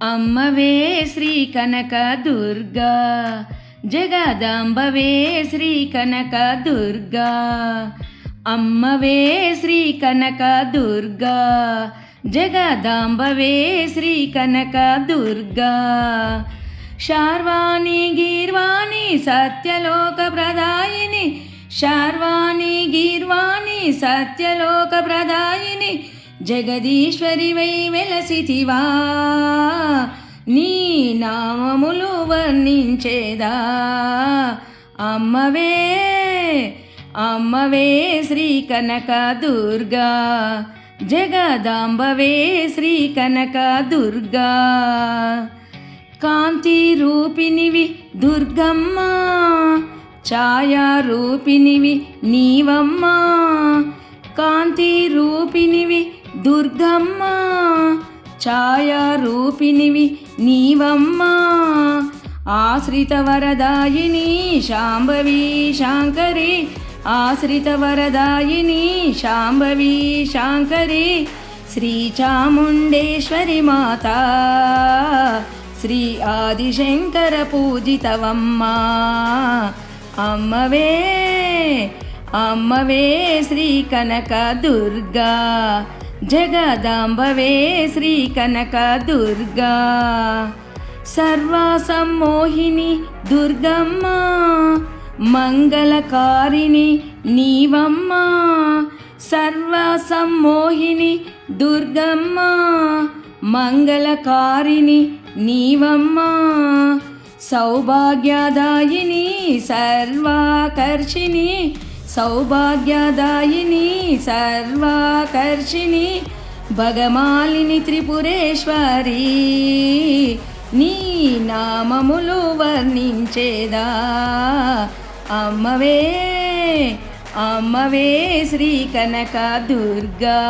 అమ్మవే Shri Kanaka Durga, జగదాంబవే Shri Kanaka Durga. అమ్మవే Shri Kanaka Durga, జగదాంబవే Shri Kanaka Durga. Sharvani Geervani Satyaloka ప్రదాయిని, Sharvani Geervani Satyaloka ప్రదాయిని, Jagadeeswari why వెలసితివా, నీ నామములు వర్ణించేదా. అమ్మవే అమ్మవే శ్రీ కనక దుర్గా, జగదాంబవే శ్రీ కనక దుర్గా. కాంతి రూపినివి దుర్గమ్మ, ఛాయా రూపినివి నీవమ్మ. కాంతి రూపినివి దుర్గమ్మ, ఛాయా రూపినివి నీవమ్మ. ఆశ్రిత వరదాయిని శాంభవి శాంకరి, ఆశ్రిత వరదాయిని శాంభవి శాంకరి. శ్రీ చాముండేశ్వరి మాత, శ్రీ ఆదిశంకర పూజితవమ్మ. అమ్మవే అమ్మవే శ్రీ కనక దుర్గా, జగదాంబవే శ్రీ కనక దుర్గా. సర్వసమ్మోహిని దుర్గమ్మ, మంగళకారిణి నీవమ్మ. సర్వసమ్మోహిని దుర్గమ్మ, మంగళకారిణి నీవమ్మ. సౌభాగ్యదాయిని సర్వాకర్షిణి, సౌభాగ్యదాయిని సర్వాకర్షిణి. భగమాలిని త్రిపురేశ్వరి, నీ నామములు వర్ణించేదా. అమ్మవే అమ్మవే శ్రీ కనక దుర్గా,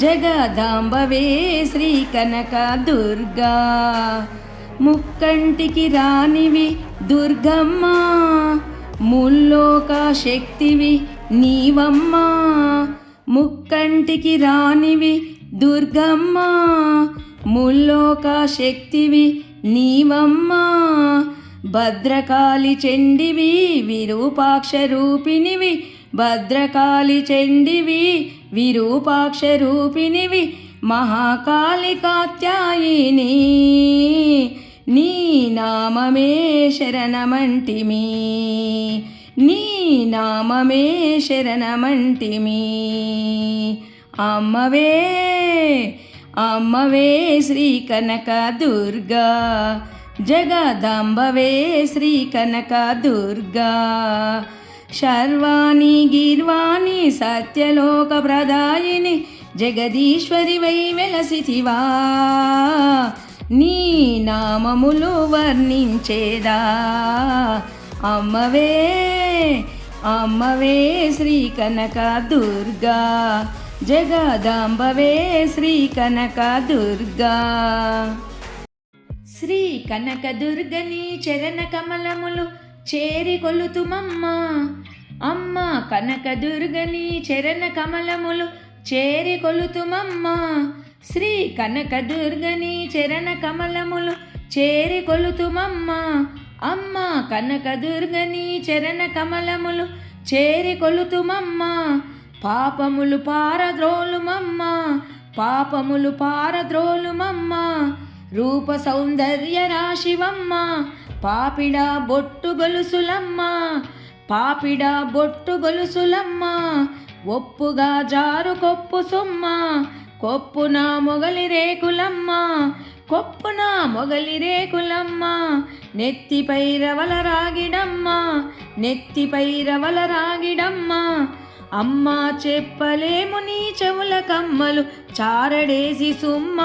జగదాంబవే శ్రీ కనక దుర్గా. ముక్కంటికి రానివి దుర్గమ్మ, ముల్లోక శక్తివి నీవమ్మ. ముక్కంటికి రానివి దుర్గమ్మ, ముల్లోక శక్తివి నీవమ్మ. భద్రకాళి చండివి విరూపాక్ష రూపినివి, భద్రకాళి చండివి విరూపాక్ష రూపినివి. మహాకాళి కాత్యాయిని, నీ నామమే శరణమంటిమి, నీ నామమే శరణమంటిమి. అమ్మవే అమ్మవే శ్రీ కనక దుర్గా, జగదాంబవే శ్రీ కనక దుర్గా. శర్వాణి గీర్వాణి సత్యలోక ప్రదాయిని, జగదీశ్వరి వై వెలసితివా, నీ నామములు వర్ణించేదా. అమ్మవే అమ్మవే శ్రీ కనక దుర్గా, జగదాంబవే శ్రీ కనక దుర్గా. శ్రీ కనక దుర్గని చరణ కమలములు చేరి కొలుతుమమ్మ. అమ్మ కనక దుర్గని చరణ కమలములు చేరి కొలుతుమమ్మ. శ్రీ కనక దుర్గని చరణ కమలములు చేరి కొలుతుమమ్మ. అమ్మ కనక దుర్గని చరణ కమలములు చేరి కొలుతుమమ్మ. పాపములు పారద్రోలుమమ్మ, పాపములు పారద్రోలుమమ్మ. రూప సౌందర్య రాశివమ్మ, పాపిడ బొట్టు గొలుసులమ్మ, పాపిడ బొట్టు గొలుసులమ్మ. ఒప్పుగా జారు కొప్పు సొమ్మ, కొప్పున మొగలి రేకులమ్మ, కొప్పున మొగలి రేకులమ్మ. నెత్తిపై రవల రాగిడమ్మ, నెత్తిపై రవల రాగిడమ్మ. అమ్మ చెప్పలేము నీ చెవుల కమ్మలు చారడేసి సుమ్మ.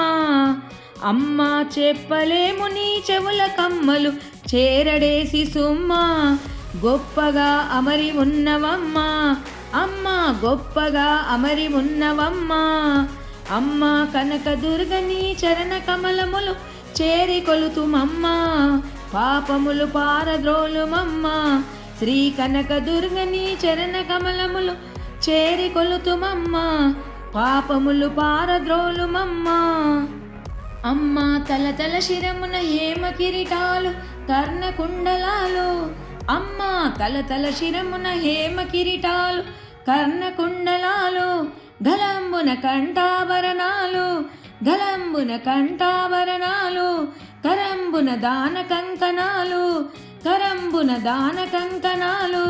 అమ్మ చెప్పలేము నీ చెవుల కమ్మలు చేరడేసి సుమ్మ. గొప్పగా అమరి ఉన్నవమ్మ, అమ్మ గొప్పగా అమరి ఉన్నవమ్మ. అమ్మ కనక దుర్గని చరణ కమలములు చేరి కొలుతుమమ్మ. పాపములు పారద్రోలుమమ్మ. శ్రీ కనక దుర్గని చరణ కమలములు చేరి కొలుతుమమ్మ. పాపములు పారద్రోలుమమ్మ. అమ్మ తల శిరమున హేమ కిరీటాలు కర్ణకుండలాలు, అమ్మ తల శిరమున హేమ కిరీటాలు కర్ణకుండలాలు, గలంబున కంఠాభరణాలు, గలంబున కంఠాభరణాలు, కరంబున దాన కంకణాలు, కరంబున దాన కంకణాలు,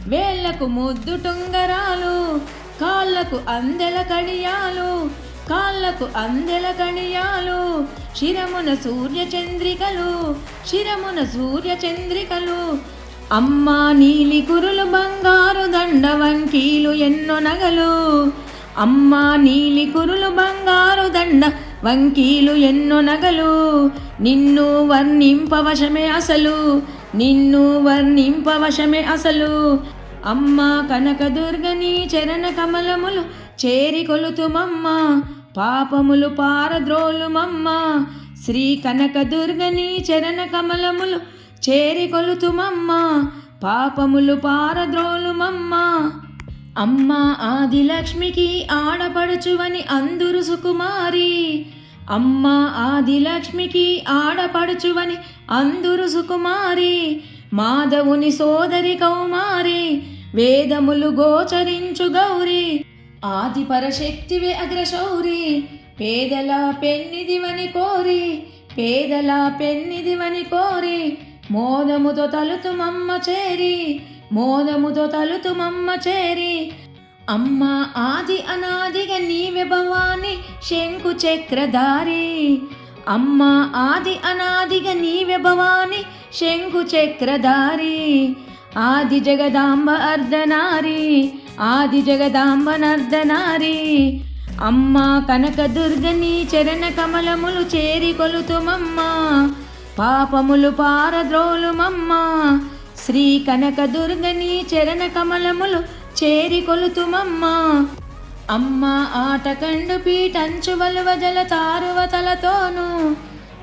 వేళ్లకు ముద్దు టుంగరాలు, కాళ్ళకు అందెల కడియాలు, కాళ్ళకు అందెల కడియాలు, శిరమున సూర్య చంద్రికలు, శిరమున సూర్య చంద్రికలు. అమ్మ నీలి కురులు బంగారు దండ వంకీలు ఎన్నో నగలు, అమ్మ నీలి కురులు బంగారు దండ వంకీలు ఎన్నో నగలు, నిన్ను వర్ణింపవశమే అసలు, నిన్ను వర్ణింపవశమే అసలు. అమ్మ కనకదుర్గని చరణ కమలములు చేరి కొలుతుమమ్మ, పాపములు పారద్రోలుమమ్మ. శ్రీ కనకదుర్గని చరణ కమలములు చేరి కొలుతుమమ్మ, పాపములు పారద్రోలుమమ్మ. అమ్మ ఆదిలక్ష్మికి ఆడపడుచువని అందురు సుకుమారి, అమ్మ ఆదిలక్ష్మికి ఆడపడుచువని అందురు సుకుమారి. మాధవుని సోదరి కౌమారి, వేదములు గోచరించు గౌరి. ఆది పరశక్తివే అగ్రశౌరి, పేదల పెన్నిదివని కోరి, పేదల పెన్నిదివని కోరి. మోదముతో తలుతుమమ్మ చేరి, మోదముతో తలుతుమమ్మ చేరి. అమ్మ ఆది అనాదిగా నీవే భవాని శంకు చక్రధారి, అమ్మ ఆది అనాదిగా నీవే భవాని శంకు చక్రధారి. ఆది జగదాంబ అర్ధనారి, ఆది జగదాంబ నర్ధనారి. అమ్మ కనకదుర్గని చరణ కమలములు చేరి కొలుతుమమ్మ, పాపములు పారద్రోలుమమ్మ. శ్రీ కనకదుర్గని చరణ కమలములు చేరి కొలుతుమమ్మ. అమ్మ ఆటకండు పీఠంచు వలువ జల తారువతలతోను,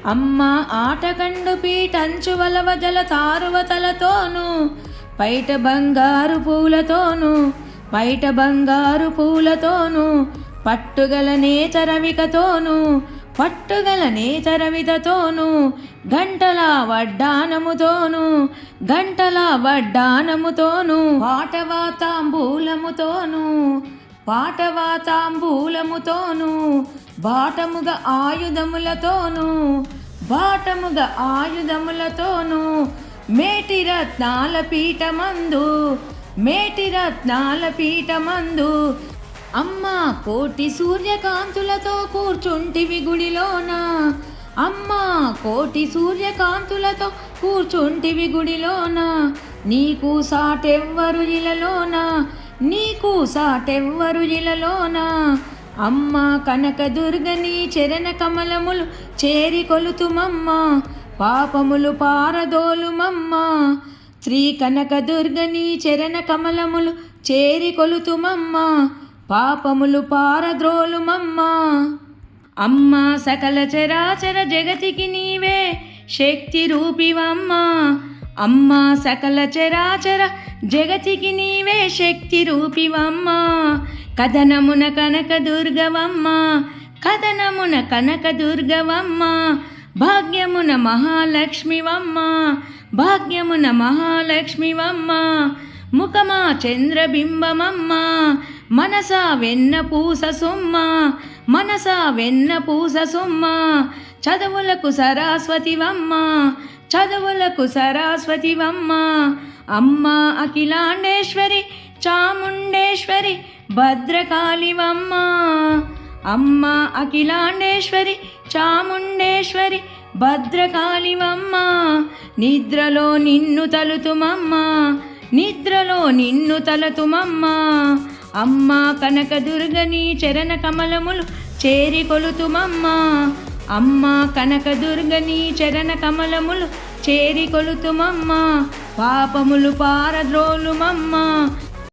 అమ్మ ఆటకండు పీఠంచు వలవ జల తారువతలతోను. పైట బంగారు పూలతోను, పైట బంగారు పూలతోను. పట్టుగల నేతరవికతోను, పట్టుగల నేతరవితతోను. గంటల వడ్డానముతోను, గంటల వడ్డానముతోను. పాటవాతాంబూలముతోను, పాటవాతాంబూలముతోను. బాటముగా ఆయుధములతోను, బాటముగా ఆయుధములతోను. మేటి రత్నాల పీఠమందు, మేటి రత్నాల పీఠమందు. అమ్మ కోటి సూర్యకాంతులతో కూర్చుంటివి గుడిలోన, అమ్మ కోటి సూర్యకాంతులతో కూర్చుంటివి గుడిలోన. నీకు సాటెవ్వరు ఇలలోన, నీకు సాటెవ్వరు ఇలలోన. అమ్మ కనకదుర్గని చరణ కమలములు చేరి కొలుతుమమ్మ, పాపములు పారదోలుమమ్మ. శ్రీ కనకదుర్గని చరణ కమలములు చేరి కొలుతుమమ్మ, పాపములు పారద్రోలుమమ్మ. అమ్మ సకల చరాచర జగతికి నీవే శక్తి రూపివమ్మ, అమ్మ సకల చరాచర జగతికి నీవే శక్తి రూపివమ్మ. కథనమున కనకదుర్గవమ్మ, కథనమున కనకదుర్గవమ్మ. భాగ్యమున మహాలక్ష్మివమ్మ, భాగ్యమున మహాలక్ష్మివమ్మ. ముఖమా చంద్రబింబమమ్మ, మనసా వెన్న పూస సొమ్మ, మనసా వెన్న పూస సొమ్మ. చదువులకు సరస్వతివమ్మ, చదువులకు సరస్వతివమ్మ. అమ్మ అఖిలాండేశ్వరి చాముండేశ్వరి భద్రకాళివమ్మ, అమ్మ అఖిలాండేశ్వరి చాముండేశ్వరి భద్రకాళివమ్మ. నిద్రలో నిన్ను తలుతుమమ్మ, నిద్రలో నిన్ను తలతుమమ్మ. అమ్మ కనకదుర్గని చరణ కమలములు చేరి కొలుతుమమ్మ, అమ్మ కనకదుర్గని చరణ కమలములు చేరి కొలుతుమమ్మ. పాపములు పారద్రోలుమమ్మ,